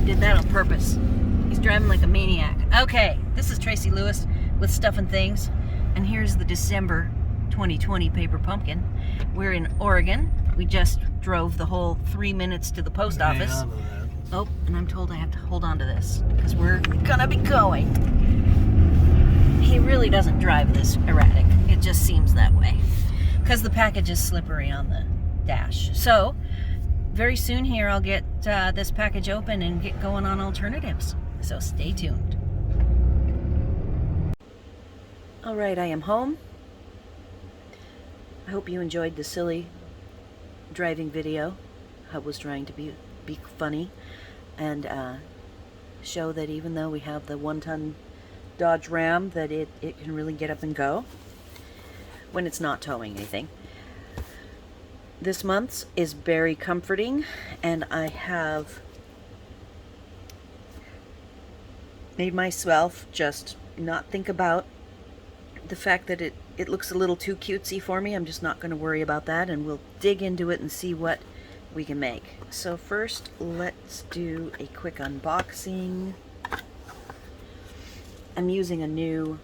dog did that on purpose. He's driving like a maniac. Okay, this is Tracy Lewis with Stuff and Things, and here's the December 2020 paper pumpkin. We're in Oregon. We just drove the whole 3 minutes to the post office. Oh, and I'm told I have to hold on to this because we're gonna be going. He really doesn't drive this erratic. It just seems that way because the package is slippery on the dash. So very soon here I'll get this package open and get going on alternatives. So stay tuned. All right, I am home. I hope you enjoyed the silly driving video. I was trying to be funny and show that even though we have the 1-ton Dodge Ram, that it can really get up and go when it's not towing anything. This month's is Beary Comforting, and I have made myself just not think about the fact that it looks a little too cutesy for me. I'm just not going to worry about that, and we'll dig into it and see what we can make. So first, let's do a quick unboxing. I'm using a new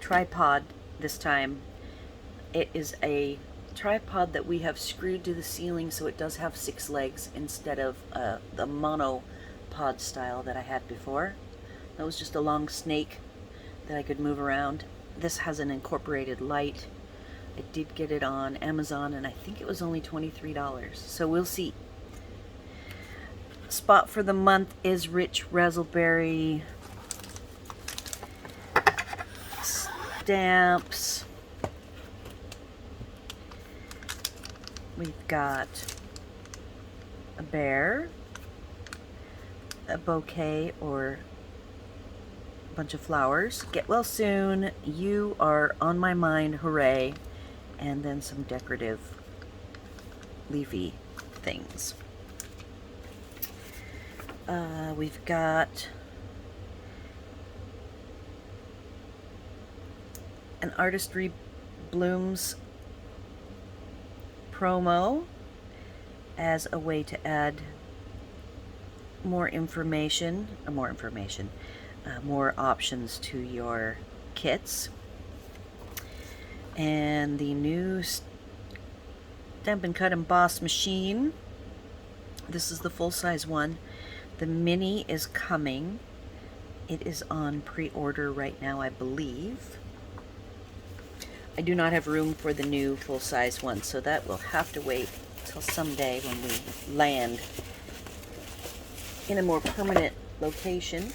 tripod this time. It is a tripod that we have screwed to the ceiling, so it does have 6 legs instead of the monopod style that I had before. That was just a long snake that I could move around. This has an incorporated light. I did get it on Amazon, and I think it was only $23, so we'll see. Spot for the month is Rich Raspberry stamps. We've got a bear, a bouquet or a bunch of flowers, get well soon, you are on my mind, hooray, and then some decorative leafy things. We've got an Artistry Blooms promo as a way to add more options to your kits. And the new Stampin' Cut Emboss machine. This is the full-size one. The mini is coming. It is on pre-order right now, I believe. I do not have room for the new full-size one, so that will have to wait till someday when we land in a more permanent location.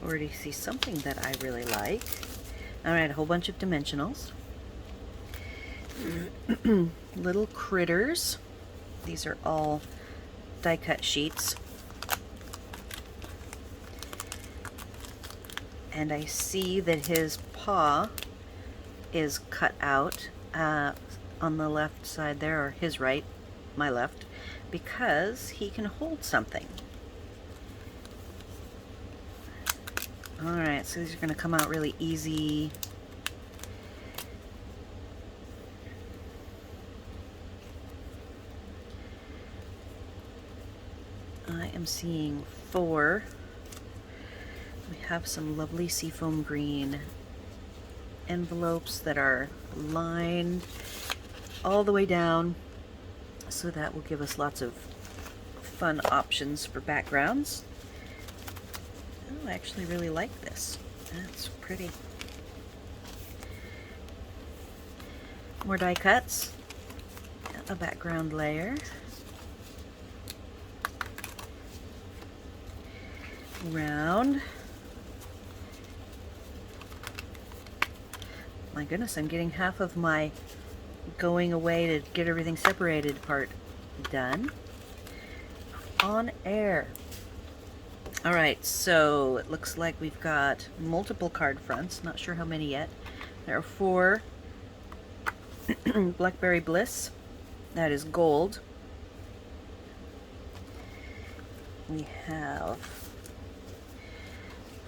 Already see something that I really like. Alright, a whole bunch of dimensionals. Little critters. These are all die cut sheets. And I see that his paw is cut out on the left side there, or his right, my left, because he can hold something. Alright, so these are going to come out really easy. I am seeing 4. We have some lovely seafoam green envelopes that are lined all the way down, so that will give us lots of fun options for backgrounds. I actually really like this. That's pretty. More die cuts. A background layer. Round. My goodness, I'm getting half of my going away to get everything separated part done. On air. All right, so it looks like we've got multiple card fronts. Not sure how many yet. There are 4 Blackberry Bliss. That is gold. We have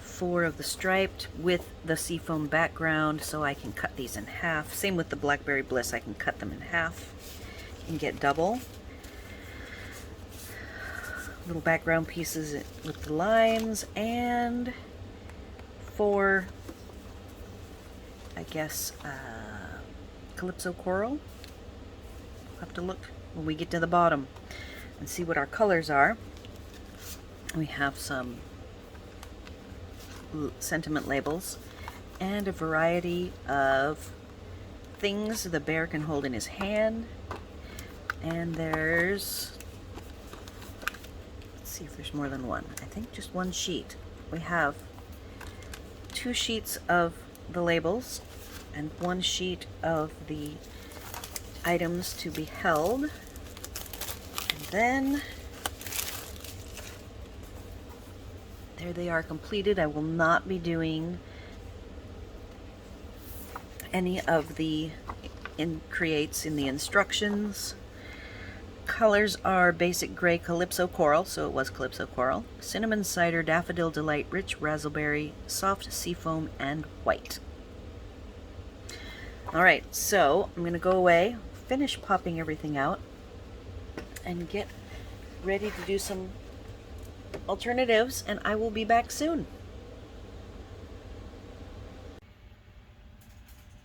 4 of the striped with the seafoam background, so I can cut these in half. Same with the Blackberry Bliss, I can cut them in half and get double. Little background pieces with the lines, and 4, I guess, Calypso Coral. We'll have to look when we get to the bottom and see what our colors are. We have some sentiment labels and a variety of things the bear can hold in his hand. And there's, let's see if there's more than one. I think just 1 sheet. We have 2 sheets of the labels and 1 sheet of the items to be held. And then there they are completed. I will not be doing any of the creates in the instructions. Colors are basic gray Calypso Coral, so it was Calypso Coral, cinnamon cider, daffodil delight, rich raspberry, soft seafoam, and white. Alright, so I'm going to go away, finish popping everything out, and get ready to do some alternatives, and I will be back soon.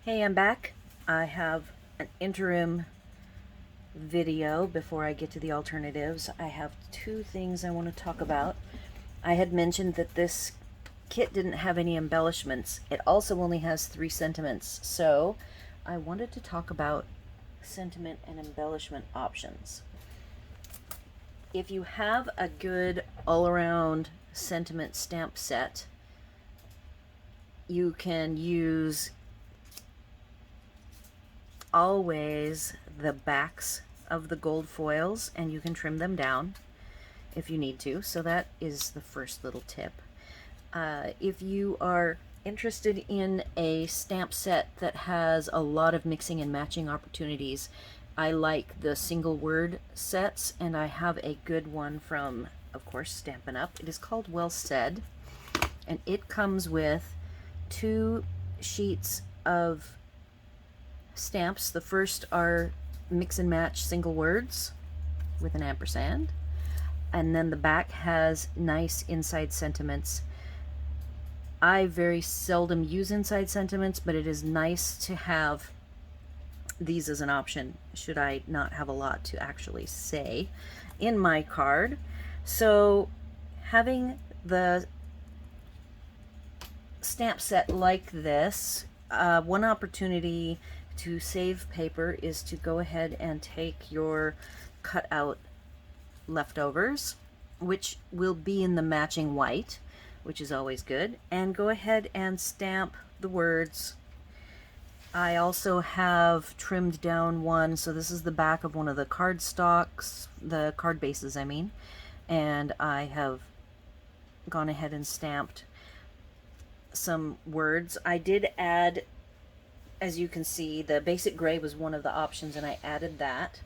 Hey, I'm back. I have an interim video before I get to the alternatives. I have 2 things I want to talk about. I had mentioned that this kit didn't have any embellishments. It also only has 3 sentiments, so I wanted to talk about sentiment and embellishment options. If you have a good all-around sentiment stamp set, you can use always the backs of the gold foils, and you can trim them down if you need to. So that is the first little tip. If you are interested in a stamp set that has a lot of mixing and matching opportunities, I like the single word sets, and I have a good one from, of course, Stampin' Up. It is called Well Said, and it comes with 2 sheets of stamps. The first are mix and match single words with an ampersand, and then the back has nice inside sentiments. I very seldom use inside sentiments, but it is nice to have these as an option should I not have a lot to actually say in my card. So having the stamp set like this, one opportunity to save paper is to go ahead and take your cutout leftovers, which will be in the matching white, which is always good, and go ahead and stamp the words. I also have trimmed down one, so this is the back of one of the card stocks, the card bases I mean, and I have gone ahead and stamped some words. I did add, as you can see, the basic gray was one of the options, and I added that.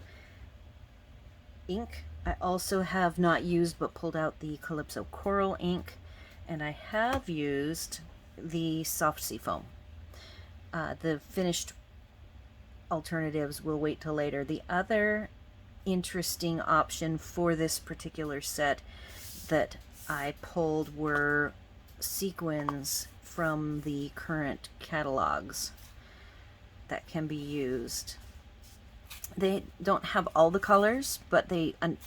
Ink, I also have not used but pulled out the Calypso Coral ink, and I have used the soft seafoam. The finished alternatives will wait till later. The other interesting option for this particular set that I pulled were sequins from the current catalogs that can be used. They don't have all the colors, but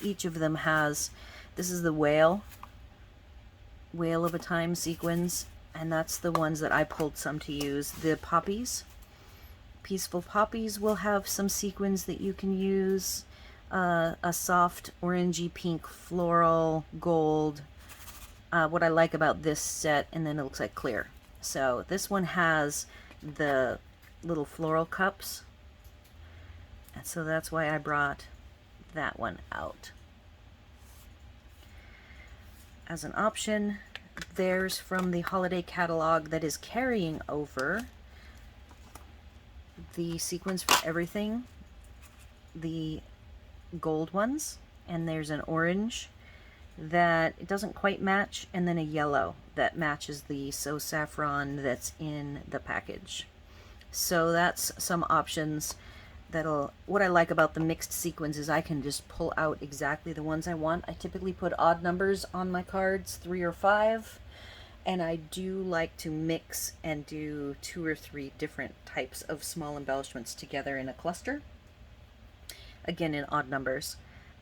each of them has, this is the Whale of a Time sequins, and that's the ones that I pulled some to use. The poppies, Peaceful Poppies, will have some sequins that you can use. A soft orangey pink floral gold. What I like about this set, and then it looks like clear. So this one has the little floral cups, and so that's why I brought that one out. as an option. There's from the holiday catalog that is carrying over the sequins for everything, the gold ones, and there's an orange that it doesn't quite match, and then a yellow that matches the So Saffron that's in the package. So that's some options. What I like about the mixed sequins is I can just pull out exactly the ones I want. I typically put odd numbers on my cards, 3 or 5, and I do like to mix and do 2 or 3 different types of small embellishments together in a cluster, again in odd numbers.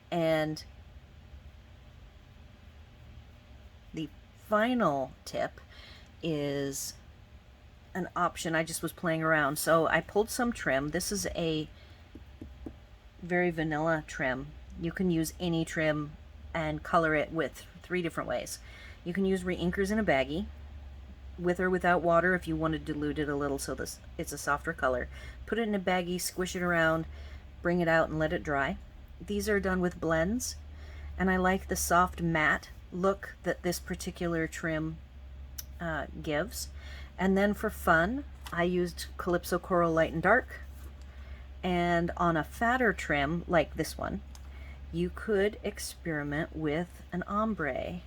And the final tip is an option. I just was playing around, so I pulled some trim. This is a very vanilla trim. You can use any trim and color it with 3 different ways. You can use reinkers in a baggie, with or without water if you want to dilute it a little so it's a softer color. Put it in a baggie, squish it around, bring it out and let it dry. These are done with blends, and I like the soft matte look that this particular trim gives. And then for fun, I used Calypso Coral Light and Dark. And on a fatter trim like this one, you could experiment with an ombre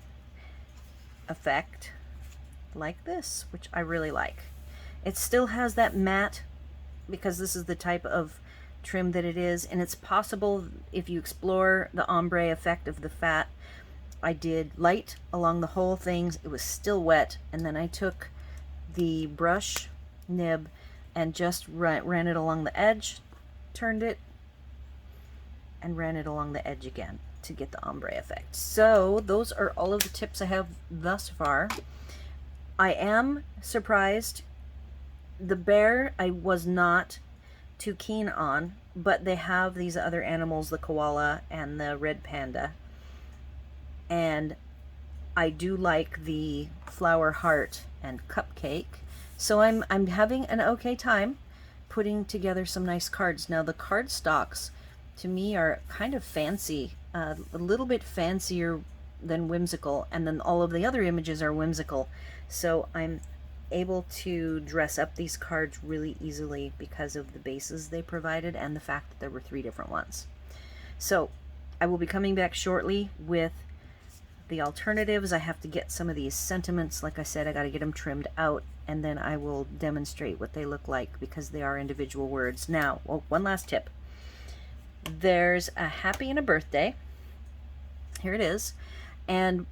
effect like this, which I really like. It still has that matte because this is the type of trim that it is, and it's possible if you explore the ombre effect of the fat. I did light along the whole things. It was still wet, and then I took the brush nib and just ran it along the edge, turned it, and ran it along the edge again to get the ombre effect. So those are all of the tips I have thus far. I am surprised. The bear I was not too keen on, but they have these other animals, the koala and the red panda, and I do like the flower heart and cupcake, so I'm having an okay time putting together some nice cards. Now the card stocks to me are kind of fancy, a little bit fancier than whimsical, and then all of the other images are whimsical, so I'm able to dress up these cards really easily because of the bases they provided and the fact that there were 3 different ones. So I will be coming back shortly with the alternatives. I have to get some of these sentiments, like I said, I got to get them trimmed out, and then I will demonstrate what they look like because they are individual words. Now, one last tip. There's a happy and a birthday. Here it is. And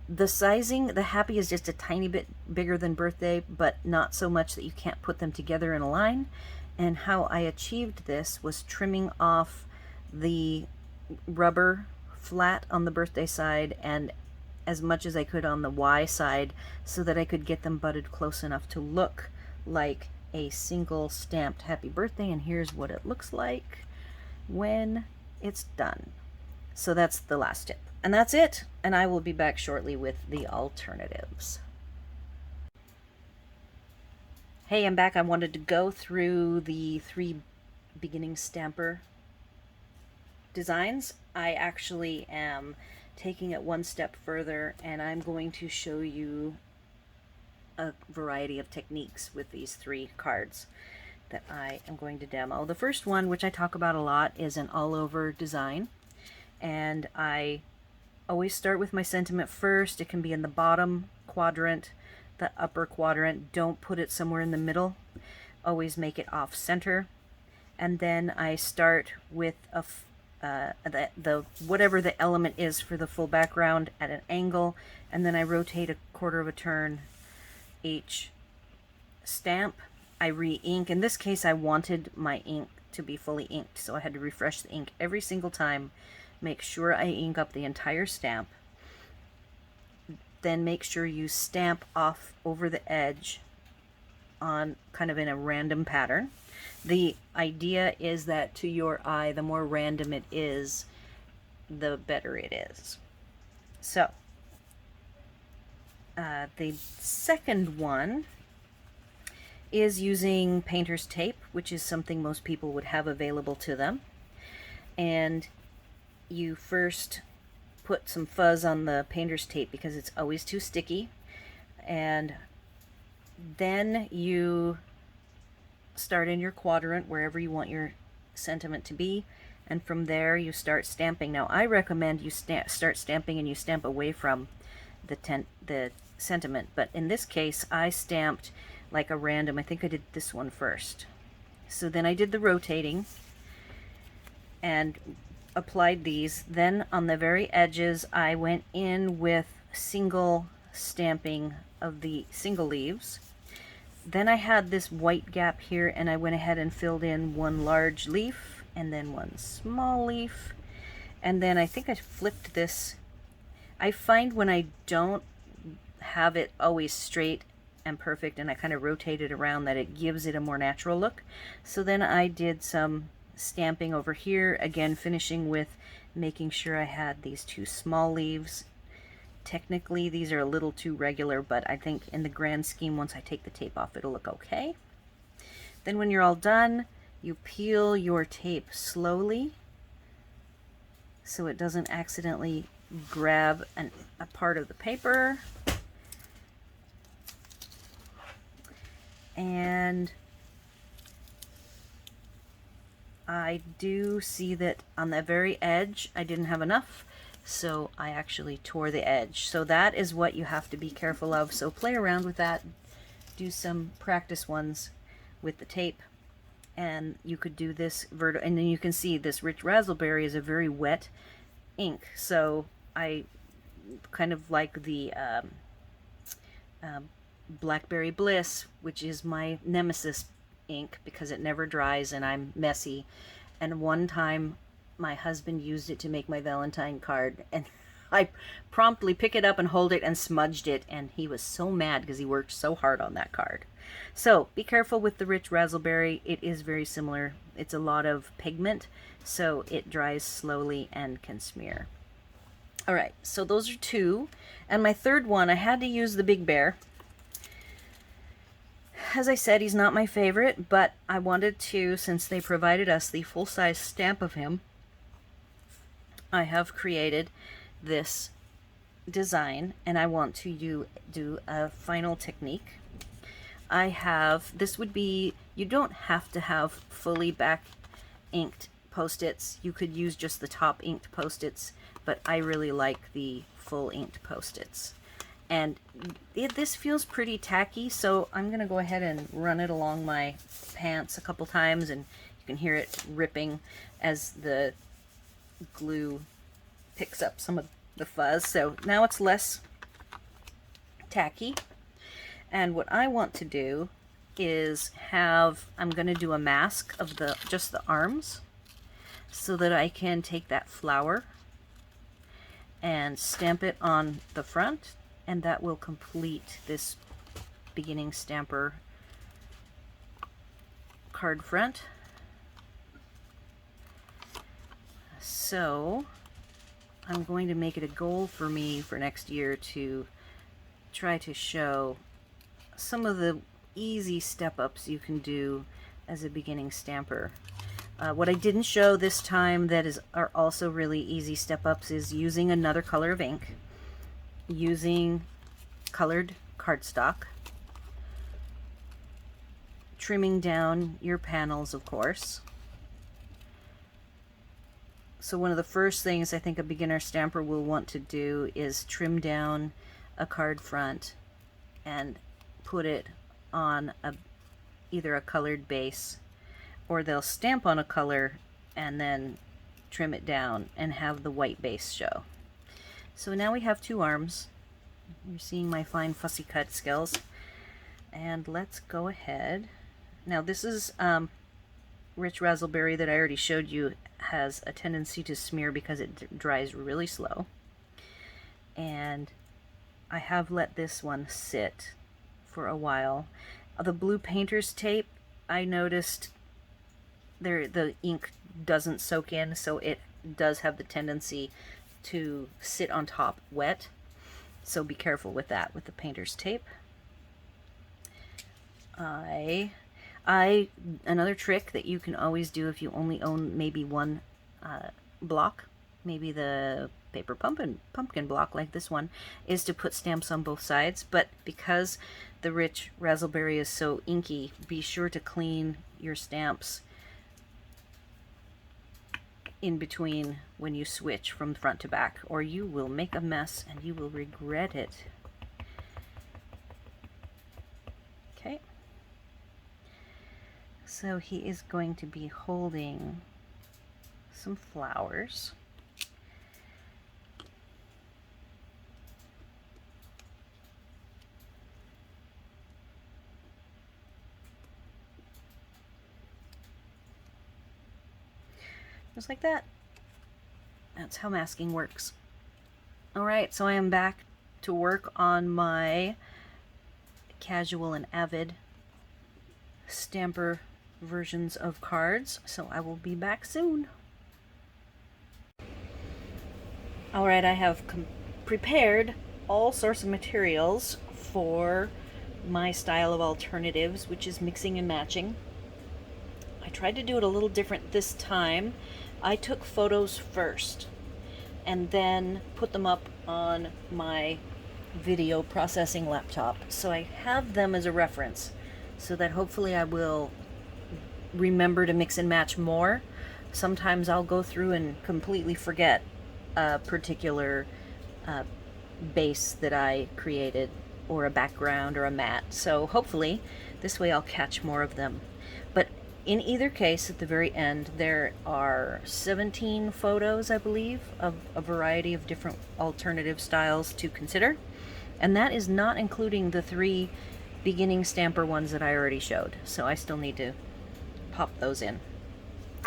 the sizing, the happy is just a tiny bit bigger than birthday, but not so much that you can't put them together in a line. And how I achieved this was trimming off the rubber flat on the birthday side and as much as I could on the Y side so that I could get them butted close enough to look like a single stamped happy birthday. And here's what it looks like when it's done. So that's the last tip. And that's it. And I will be back shortly with the alternatives. Hey, I'm back. I wanted to go through the 3 beginning stamper designs. I actually am taking it one step further, and I'm going to show you a variety of techniques with these 3 cards that I am going to demo. The first one, which I talk about a lot, is an all-over design, and I always start with my sentiment first. It can be in the bottom quadrant, the upper quadrant. Don't put it somewhere in the middle. Always make it off center. And then I start with a whatever the element is for the full background at an angle, and then I rotate a 1/4 of a turn each stamp. I re-ink. In this case, I wanted my ink to be fully inked, so I had to refresh the ink every single time. Make sure I ink up the entire stamp. Then make sure you stamp off over the edge on kind of in a random pattern. The idea is that to your eye, the more random it is, the better it is. So the second one is using painter's tape, which is something most people would have available to them. And you first put some fuzz on the painter's tape because it's always too sticky. And then you start in your quadrant wherever you want your sentiment to be, and from there you start stamping. Now I recommend you start stamping and you stamp away from the sentiment, but in this case I stamped like a random. I think I did this one first. So then I did the rotating and applied these. Then on the very edges I went in with single stamping of the single leaves. Then I had this white gap here and I went ahead and filled in one large leaf and then one small leaf. And then I think I flipped this. I find when I don't have it always straight and perfect and I kind of rotate it around, that it gives it a more natural look. So then I did some stamping over here, again finishing with making sure I had these two small leaves. Technically these are a little too regular, but I think in the grand scheme, once I take the tape off, it'll look okay. Then when you're all done, you peel your tape slowly so it doesn't accidentally grab a part of the paper. And I do see that on the very edge I didn't have enough, so I actually tore the edge. So that is what you have to be careful of. So play around with that, do some practice ones with the tape, and you could do this and then you can see this rich raspberry is a very wet ink, so I kind of like the Blackberry Bliss, which is my nemesis ink because it never dries and I'm messy. And one time my husband used it to make my Valentine card, and I promptly pick it up and hold it and smudged it, and he was so mad because he worked so hard on that card. So be careful with the rich raspberry. It is very similar. It's a lot of pigment, so it dries slowly and can smear. All right, so those are two. And my third one, I had to use the Big Bear. As I said, he's not my favorite, but I wanted to, since they provided us the full-size stamp of him, I have created this design, and I want to do a final technique. I have, this would be, you don't have to have fully back inked Post-its. You could use just the top inked Post-its, but I really like the full inked Post-its. And this feels pretty tacky, so I'm going to go ahead and run it along my pants a couple times, and you can hear it ripping as the glue picks up some of the fuzz. So now it's less tacky. And what I want to do is I'm going to do a mask of just the arms so that I can take that flower and stamp it on the front, and that will complete this beginning stamper card front. So I'm going to make it a goal for me for next year to try to show some of the easy step-ups you can do as a beginning stamper. What I didn't show this time that are also really easy step-ups is using another color of ink, using colored cardstock, trimming down your panels, of course. So one of the first things I think a beginner stamper will want to do is trim down a card front and put it on either a colored base, or they'll stamp on a color and then trim it down and have the white base show. So now we have two arms. You're seeing my fine fussy cut skills. And let's go ahead. Now this is rich raspberry that I already showed you has a tendency to smear because it dries really slow. And I have let this one sit for a while. The blue painter's tape, I noticed the ink doesn't soak in, so it does have the tendency to sit on top wet. So be careful with that with the painter's tape. Another trick that you can always do if you only own maybe one block, maybe the paper pumpkin block like this one is to put stamps on both sides, but because the rich raspberry is so inky, be sure to clean your stamps in between when you switch from front to back, or you will make a mess and you will regret it. Okay, so he is going to be holding some flowers. Just like that. That's how masking works. Alright, so I am back to work on my casual and avid stamper versions of cards, so I will be back soon. Alright, I have prepared all sorts of materials for my style of alternatives, which is mixing and matching. I tried to do it a little different this time. I took photos first and then put them up on my video processing laptop, so I have them as a reference, so that hopefully I will remember to mix and match more. Sometimes I'll go through and completely forget a particular base that I created, or a background, or a mat, so hopefully this way I'll catch more of them. But in either case, at the very end, there are 17 photos, I believe, of a variety of different alternative styles to consider. And that is not including the 3 beginning stamper ones that I already showed. So I still need to pop those in.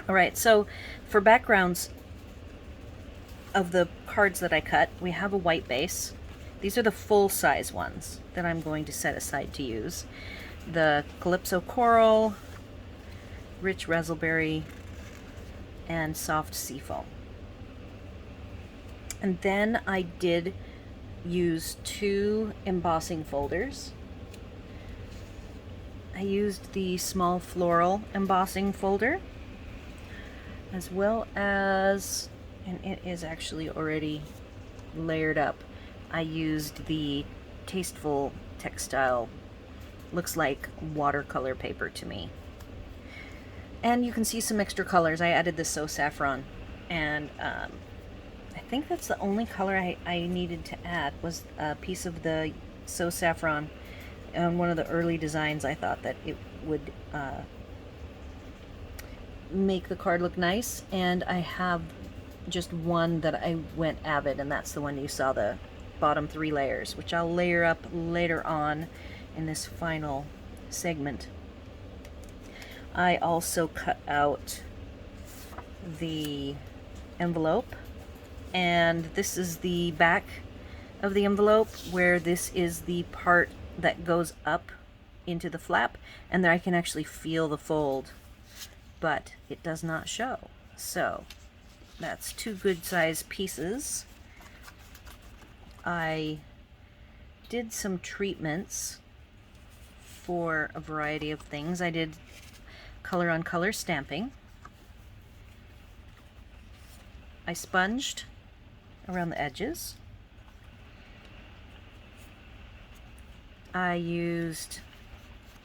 Alright, so for backgrounds of the cards that I cut, we have a white base. These are the full-size ones that I'm going to set aside to use. The Calypso Coral, Rich Raspberry, and Soft Seafoam. And then I did use 2 embossing folders. I used the small floral embossing folder, as well as, and it is actually already layered up, I used the Tasteful Textile, looks like watercolor paper to me. And you can see some extra colors. I added the So Saffron, and I think that's the only color I needed to add, was a piece of the So Saffron. On one of the early designs, I thought that it would make the card look nice, and I have just one that I went avid, and that's the one you saw, the bottom 3 layers, which I'll layer up later on in this final segment. I also cut out the envelope, and this is the back of the envelope, where this is the part that goes up into the flap, and there I can actually feel the fold, but it does not show. So that's 2 good sized pieces. I did some treatments for a variety of things. I did color on color stamping. I sponged around the edges. I used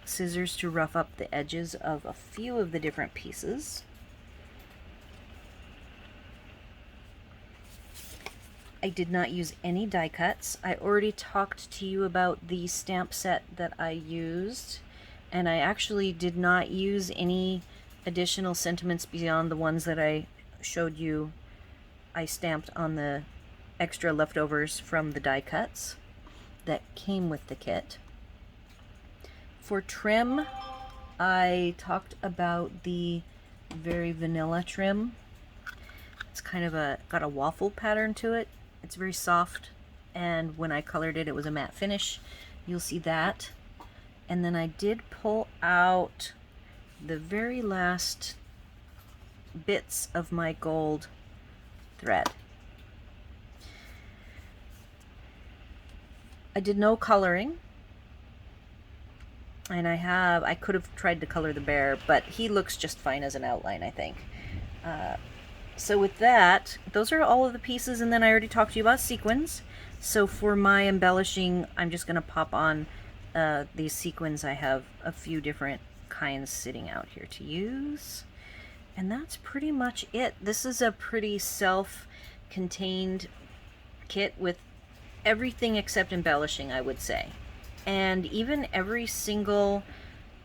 scissors to rough up the edges of a few of the different pieces. I did not use any die cuts. I already talked to you about the stamp set that I used, and I actually did not use any additional sentiments beyond the ones that I showed you I stamped on the extra leftovers from the die cuts that came with the kit. For trim, I talked about the very vanilla trim. It's kind of got a waffle pattern to it. It's very soft, and when I colored it, it was a matte finish. You'll see that. And then I did pull out the very last bits of my gold thread. I did no coloring, and I could have tried to color the bear, but he looks just fine as an outline, I think. So with that, those are all of the pieces, and then I already talked to you about sequins. So for my embellishing, I'm just going to pop on these sequins. I have a few different kinds sitting out here to use. And that's pretty much it. This is a pretty self-contained kit with everything except embellishing, I would say. And even every single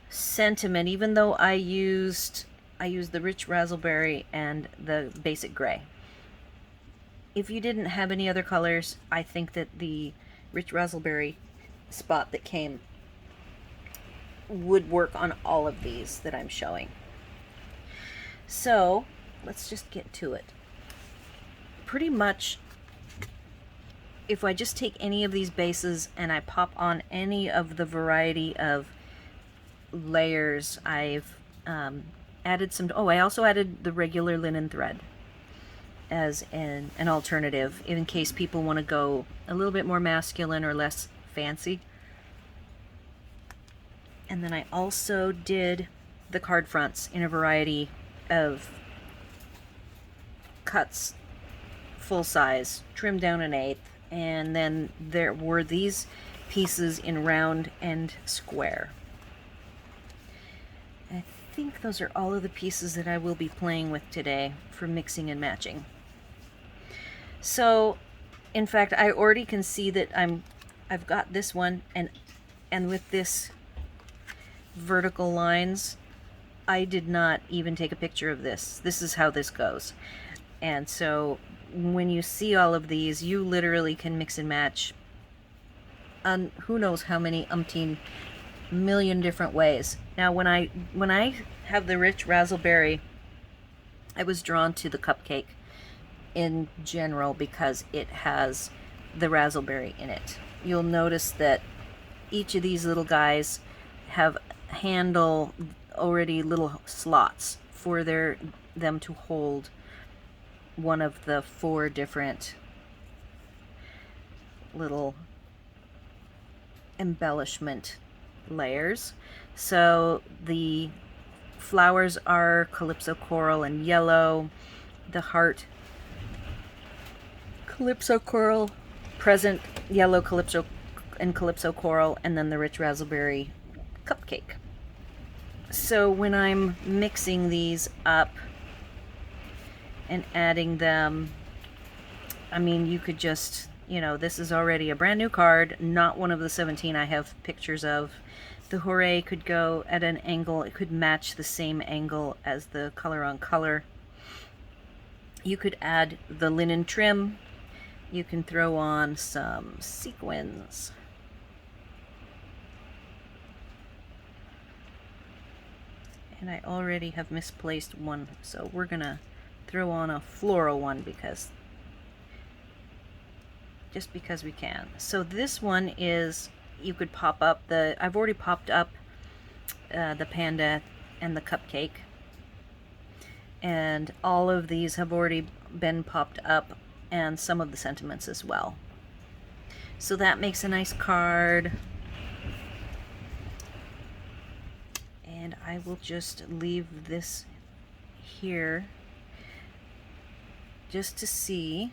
sentiment, even though I used the rich raspberry and the basic gray. If you didn't have any other colors, I think that the rich raspberry spot that came would work on all of these that I'm showing. So let's just get to it. Pretty much, if I just take any of these bases and I pop on any of the variety of layers, I've added some, I also added the regular linen thread as an alternative in case people want to go a little bit more masculine or less fancy. And then I also did the card fronts in a variety of cuts, full size, trimmed down an eighth, and then there were these pieces in round and square. I think those are all of the pieces that I will be playing with today for mixing and matching. So, in fact, I already can see that I've got this one, and with this vertical lines, I did not even take a picture of this. This is how this goes. And so when you see all of these, you literally can mix and match on who knows how many umpteen million different ways. Now when I have the rich raspberry, I was drawn to the cupcake in general because it has the raspberry in it. You'll notice that each of these little guys have handle already little slots for them to hold one of the 4 different little embellishment layers. So the flowers are calypso coral and yellow, the heart calypso coral, present yellow calypso and calypso coral, and then the rich raspberry cupcake. So when I'm mixing these up and adding them, I mean, you could just, this is already a brand new card, not one of the 17 I have pictures of. The hooray could go at an angle, it could match the same angle as the color on color. You could add the linen trim, you can throw on some sequins. And I already have misplaced one, so we're gonna throw on a floral one just because we can. So this one is, you could pop up I've already popped up the panda and the cupcake, and all of these have already been popped up, and some of the sentiments as well. So that makes a nice card. And I will just leave this here just to see,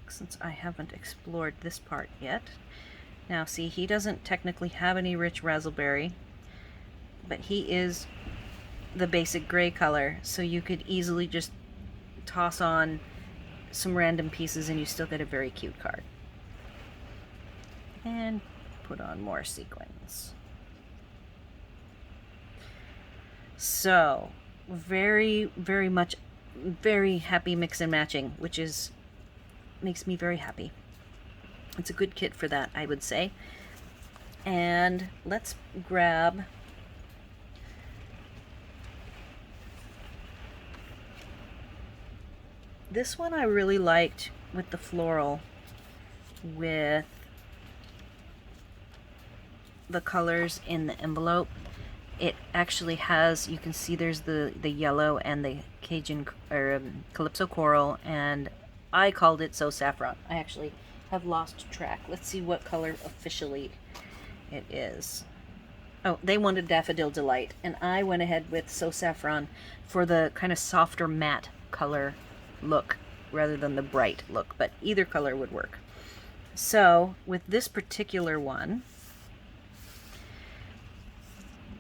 since I haven't explored this part yet. Now see, he doesn't technically have any rich raspberry, but he is the basic gray color, so you could easily just toss on some random pieces and you still get a very cute card. And put on more sequins. So, very, very much, very happy mix and matching, which makes me very happy. It's a good kit for that, I would say. And let's grab this one. I really liked with the floral, with the colors in the envelope. It actually has, you can see there's the yellow and the Cajun or calypso coral, and I called it So Saffron. I actually have lost track. Let's see what color officially it is. Oh, they wanted Daffodil Delight, and I went ahead with So Saffron for the kind of softer matte color look rather than the bright look, but either color would work. So with this particular one,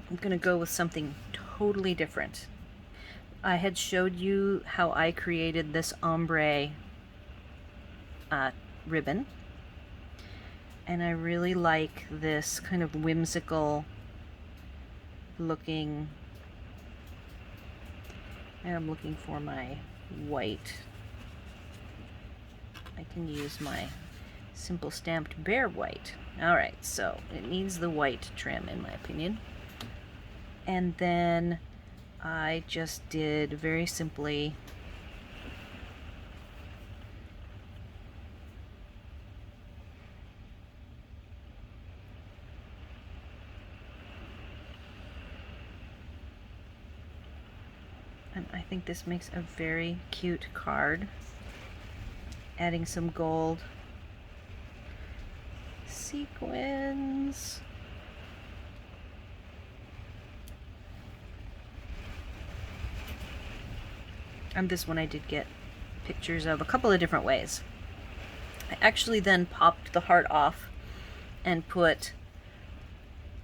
I'm going to go with something totally different. I had showed you how I created this ombre ribbon, and I really like this kind of whimsical looking. I'm looking for my white. I can use my simple stamped bear white. Alright, so it needs the white trim in my opinion. And then I just did very simply and I think this makes a very cute card. Adding some gold sequins. And this one I did get pictures of a couple of different ways. I actually then popped the heart off and put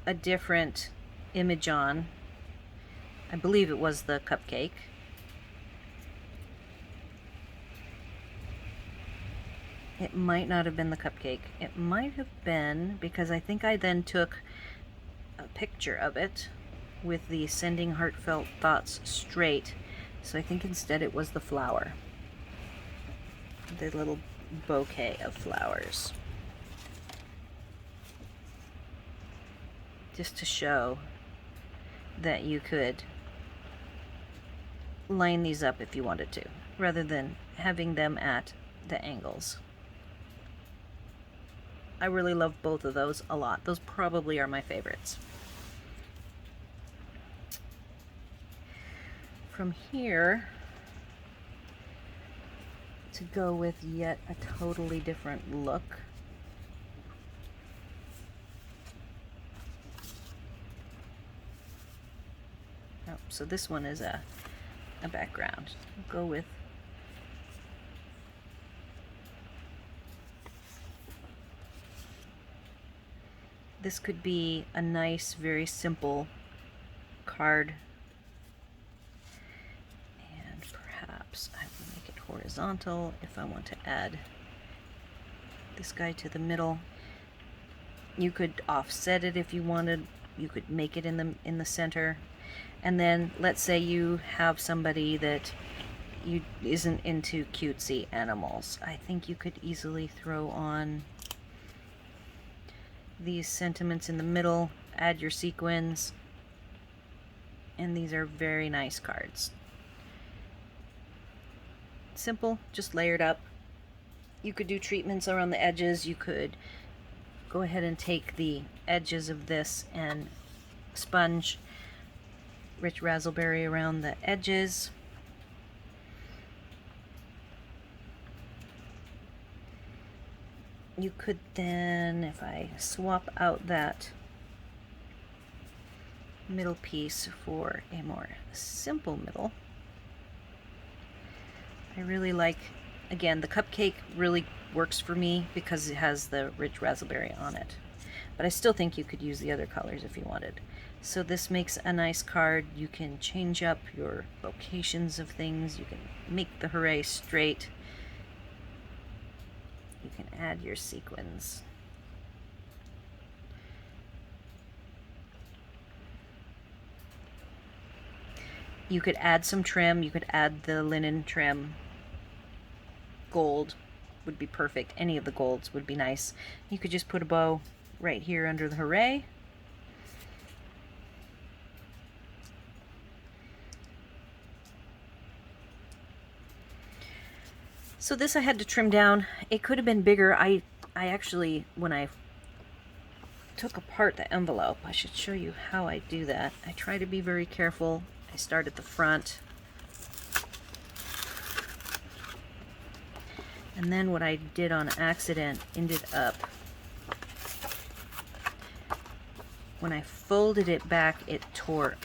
a different image on. I believe it was the cupcake. It might not have been the cupcake. It might have been, because I think I then took a picture of it with the Sending Heartfelt Thoughts straight. So I think instead it was the flower. The little bouquet of flowers. Just to show that you could line these up if you wanted to, rather than having them at the angles. I really love both of those a lot. Those probably are my favorites. From here, to go with yet a totally different look. Oh, so this one is a background. We'll go with this. Could be a nice, very simple card. And perhaps I will make it horizontal if I want to add this guy to the middle. You could offset it if you wanted. You could make it in the center. And then let's say you have somebody that isn't into cutesy animals. I think you could easily throw on these sentiments in the middle, add your sequins, and these are very nice cards. Simple, just layered up. You could do treatments around the edges. You could go ahead and take the edges of this and sponge rich raspberry around the edges. You could then, if I swap out that middle piece for a more simple middle, I really like, again, the cupcake really works for me because it has the rich raspberry on it. But I still think you could use the other colors if you wanted. So this makes a nice card. You can change up your locations of things. You can make the hooray straight. You can add your sequins. You could add some trim. You could add the linen trim. Gold would be perfect. Any of the golds would be nice. You could just put a bow right here under the hooray. So this I had to trim down. It could have been bigger. I actually, when I took apart the envelope, I should show you how I do that. I try to be very careful. I start at the front. And then what I did on accident ended up, when I folded it back, it tore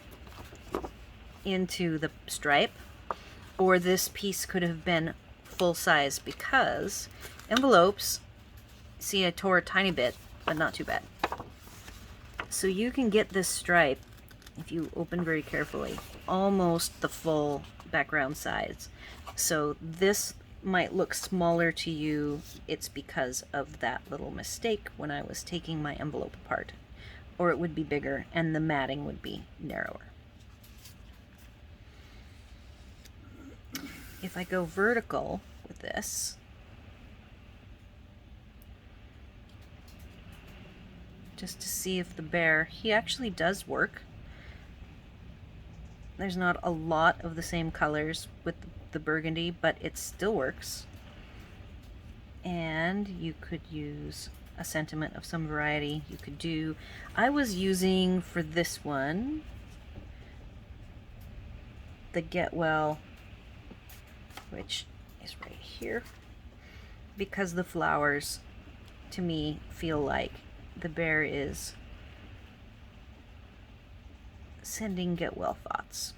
into the stripe. Or this piece could have been full size because envelopes, see I tore a tiny bit, but not too bad. So you can get this stripe, if you open very carefully, almost the full background size. So this might look smaller to you. It's because of that little mistake when I was taking my envelope apart. Or it would be bigger and the matting would be narrower. If I go vertical with this, just to see if the bear, he actually does work. There's not a lot of the same colors with the burgundy, but it still works. And you could use a sentiment of some variety. You could do, I was using for this one, the Get Well, which is right here, because the flowers to me feel like the bear is sending get well thoughts.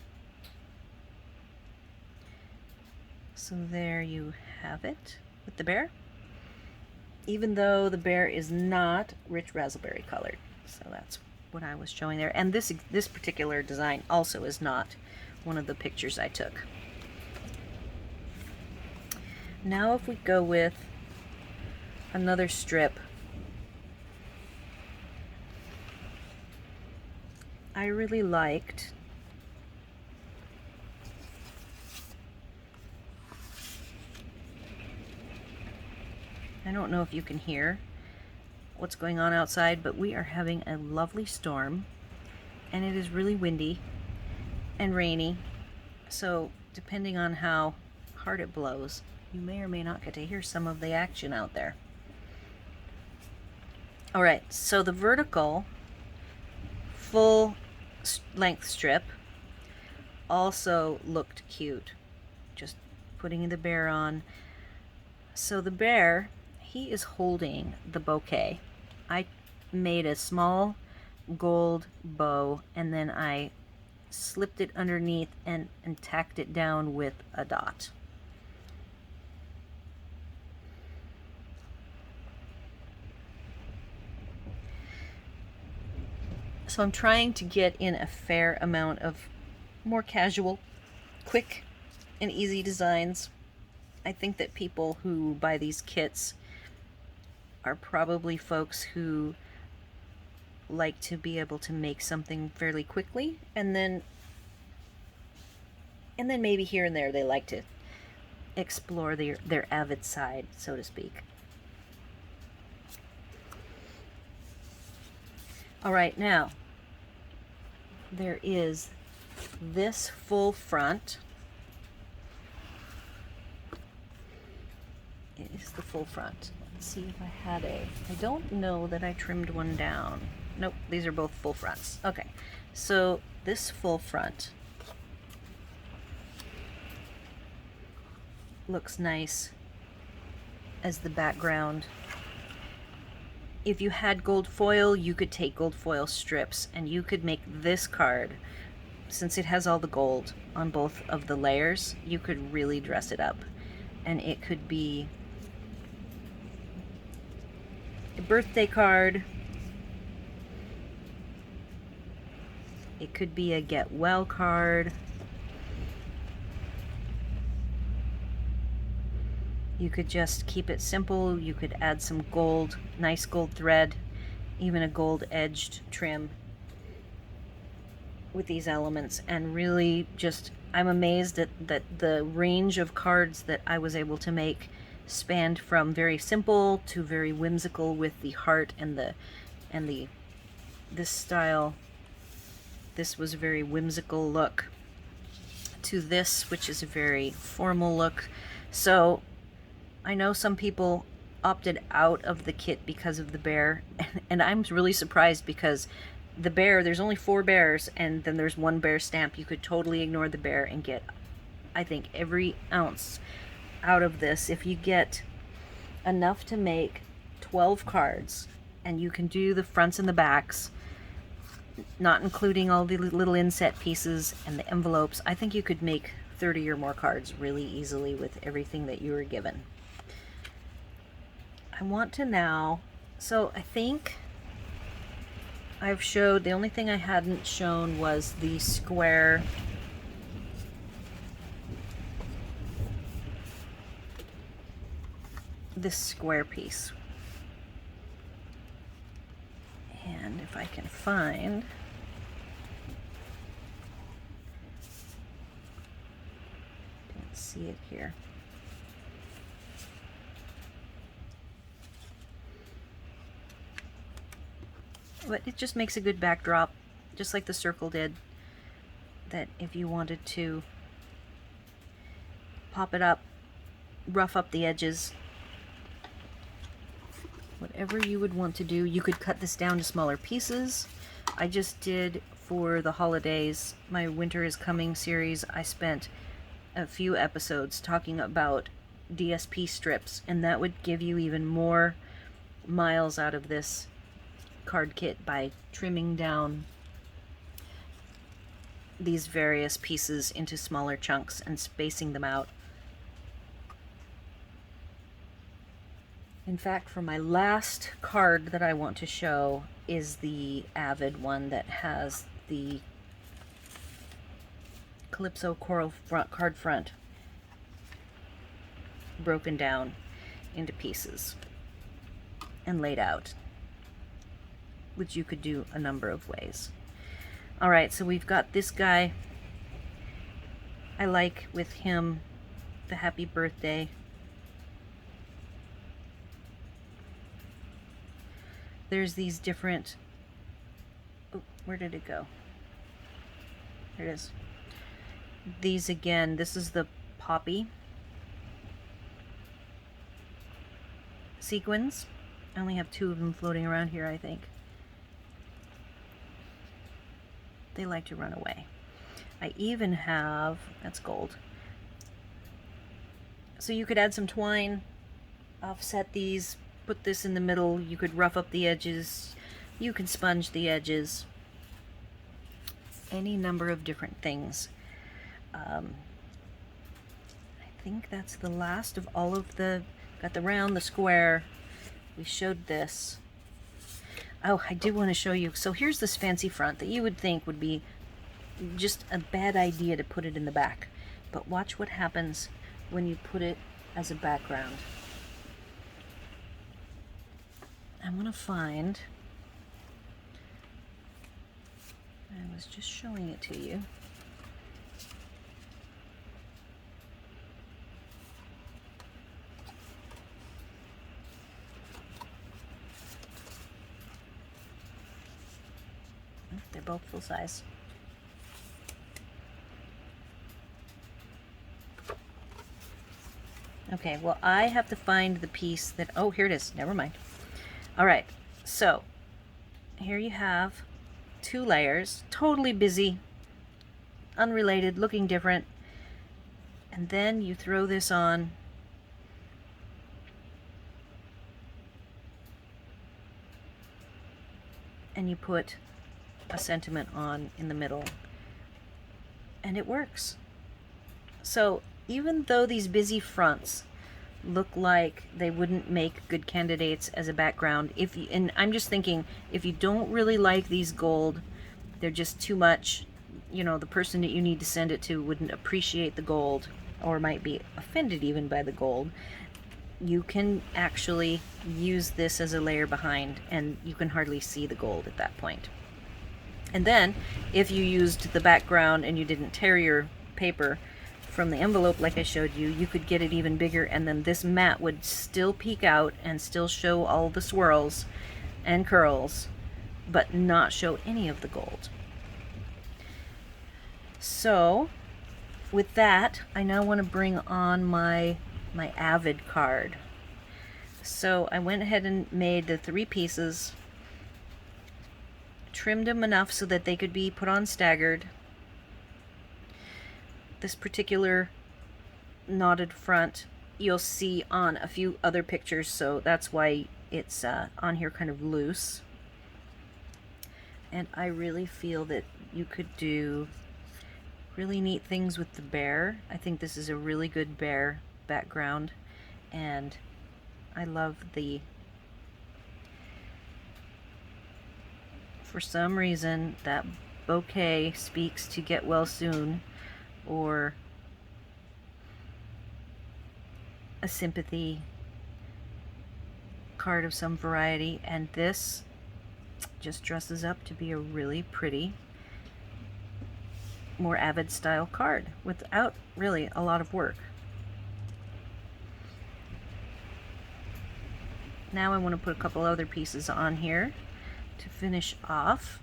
So there you have it with the bear, even though the bear is not rich raspberry colored. So that's what I was showing there. And this particular design also is not one of the pictures I took. Now if we go with another strip, I really liked I don't know if you can hear what's going on outside, but we are having a lovely storm and it is really windy and rainy, so depending on how hard it blows, you may or may not get to hear some of the action out there. Alright, so the vertical full length strip also looked cute, just putting the bear on. So the bear, he is holding the bouquet. I made a small gold bow and then I slipped it underneath and tacked it down with a dot. So I'm trying to get in a fair amount of more casual, quick, and easy designs. I think that people who buy these kits are probably folks who like to be able to make something fairly quickly, and then maybe here and there they like to explore their avid side, so to speak. All right, now there is this full front. It is the full front. Let's see if I had I don't know that I trimmed one down. Nope, these are both full fronts. Okay, so this full front looks nice as the background. If you had gold foil, you could take gold foil strips and you could make this card, since it has all the gold on both of the layers, you could really dress it up. And it could be a birthday card, it could be a get well card, you could just keep it simple, you could add some gold, nice gold thread, even a gold edged trim with these elements, and really just, I'm amazed at that the range of cards that I was able to make spanned from very simple to very whimsical with the heart and this style. This was a very whimsical look to this, which is a very formal look. So I know some people opted out of the kit because of the bear, and I'm really surprised because the bear, there's only 4 bears and then there's 1 bear stamp. You could totally ignore the bear and get, I think, every ounce out of this. If you get enough to make 12 cards and you can do the fronts and the backs, not including all the little inset pieces and the envelopes, I think you could make 30 or more cards really easily with everything that you were given. I want to now, so I think I've showed, the only thing I hadn't shown was the square this square piece. And if I can find, can't see it here. But it just makes a good backdrop, just like the circle did, that if you wanted to pop it up, rough up the edges, whatever you would want to do. You could cut this down to smaller pieces. I just did, for the holidays, my Winter is Coming series, I spent a few episodes talking about DSP strips, and that would give you even more miles out of this card kit by trimming down these various pieces into smaller chunks and spacing them out. In fact, for my last card that I want to show is the Avid one that has the Calypso Coral card front broken down into pieces and laid out, which you could do a number of ways. Alright, so we've got this guy. I like with him the happy birthday. There's these different, oh, where did it go? There it is. These again, this is the poppy sequins. I only have 2 of them floating around here, I think. They like to run away. I even have, that's gold. So you could add some twine, offset these, put this in the middle. You could rough up the edges. You can sponge the edges. Any number of different things. I think that's the last of all of the, got the round, the square. We showed this. Oh, I do want to show you. So here's this fancy front that you would think would be just a bad idea to put it in the back. But watch what happens when you put it as a background. I want to find, I was just showing it to you. They're both full size. Okay, well, I have to find the piece that, oh, here it is. Never mind. All right, so here you have 2 layers, totally busy, unrelated, looking different. And then you throw this on. And you put a sentiment on in the middle, and it works. So even though these busy fronts look like they wouldn't make good candidates as a background, if you, and I'm just thinking, if you don't really like these gold, they're just too much, you know, the person that you need to send it to wouldn't appreciate the gold, or might be offended even by the gold, you can actually use this as a layer behind, and you can hardly see the gold at that point. And then, if you used the background and you didn't tear your paper from the envelope like I showed you, you could get it even bigger, and then this mat would still peek out and still show all the swirls and curls, but not show any of the gold. So, with that, I now want to bring on my Avid card. So I went ahead and made the 3 pieces, trimmed them enough so that they could be put on staggered. This particular knotted front you'll see on a few other pictures, so that's why it's on here kind of loose. And I really feel that you could do really neat things with the bear. I think this is a really good bear background, and I love the, for some reason, that bouquet speaks to get well soon, or a sympathy card of some variety, and this just dresses up to be a really pretty, more avid style card without really a lot of work. Now I want to put a couple other pieces on here to finish off,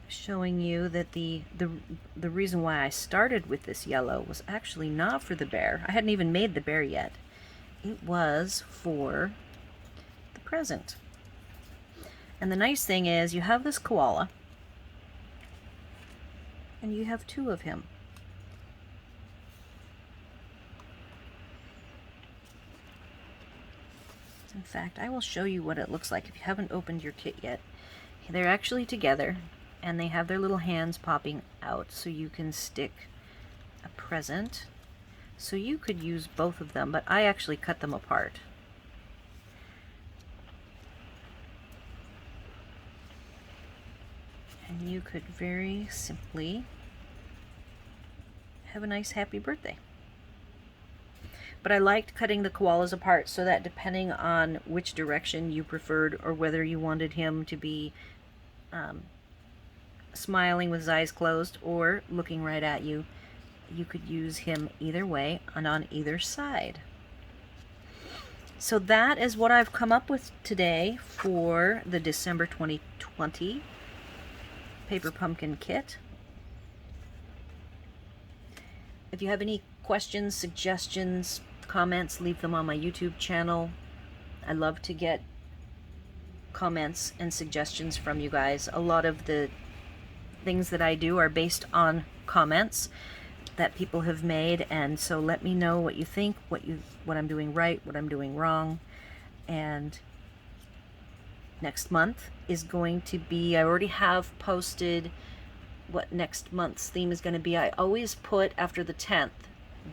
showing you that the reason why I started with this yellow was actually not for the bear. I hadn't even made the bear yet. It was for the present. And the nice thing is you have this koala, and you have two of him. In fact, I will show you what it looks like if you haven't opened your kit yet. They're actually together, and they have their little hands popping out so you can stick a present. So you could use both of them, but I actually cut them apart. And you could very simply have a nice happy birthday. But I liked cutting the koalas apart so that depending on which direction you preferred, or whether you wanted him to be smiling with his eyes closed or looking right at you, you could use him either way and on either side. So that is what I've come up with today for the December 2020 Paper Pumpkin Kit. If you have any questions, suggestions, comments, leave them on my YouTube channel. I love to get comments and suggestions from you guys. A lot of the things that I do are based on comments that people have made, and so let me know what you think, what I'm doing right, what I'm doing wrong. And next month is going to be, I already have posted what next month's theme is going to be. I always put after the 10th,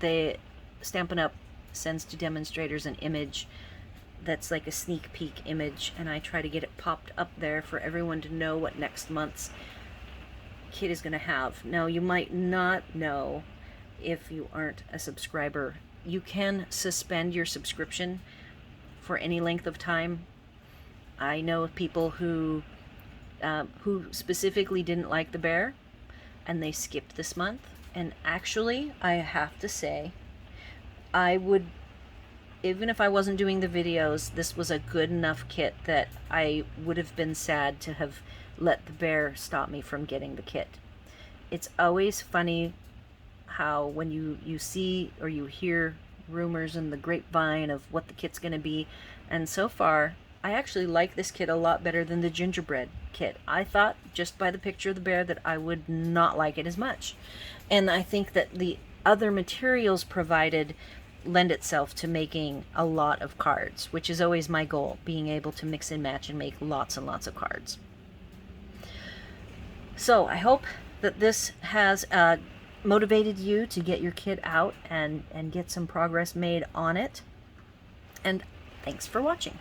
the Stampin' Up sends to demonstrators an image that's like a sneak peek image, and I try to get it popped up there for everyone to know what next month's kit is going to have. Now, you might not know if you aren't a subscriber. You can suspend your subscription for any length of time. I know people who specifically didn't like the bear, and they skipped this month. And actually, I have to say, I would, even if I wasn't doing the videos, this was a good enough kit that I would have been sad to have let the bear stop me from getting the kit. It's always funny how when you see or you hear rumors in the grapevine of what the kit's going to be, and so far I actually like this kit a lot better than the gingerbread kit. I thought just by the picture of the bear that I would not like it as much, and I think that the other materials provided lend itself to making a lot of cards, which is always my goal, being able to mix and match and make lots and lots of cards. So I hope that this has motivated you to get your kit out and get some progress made on it. And thanks for watching.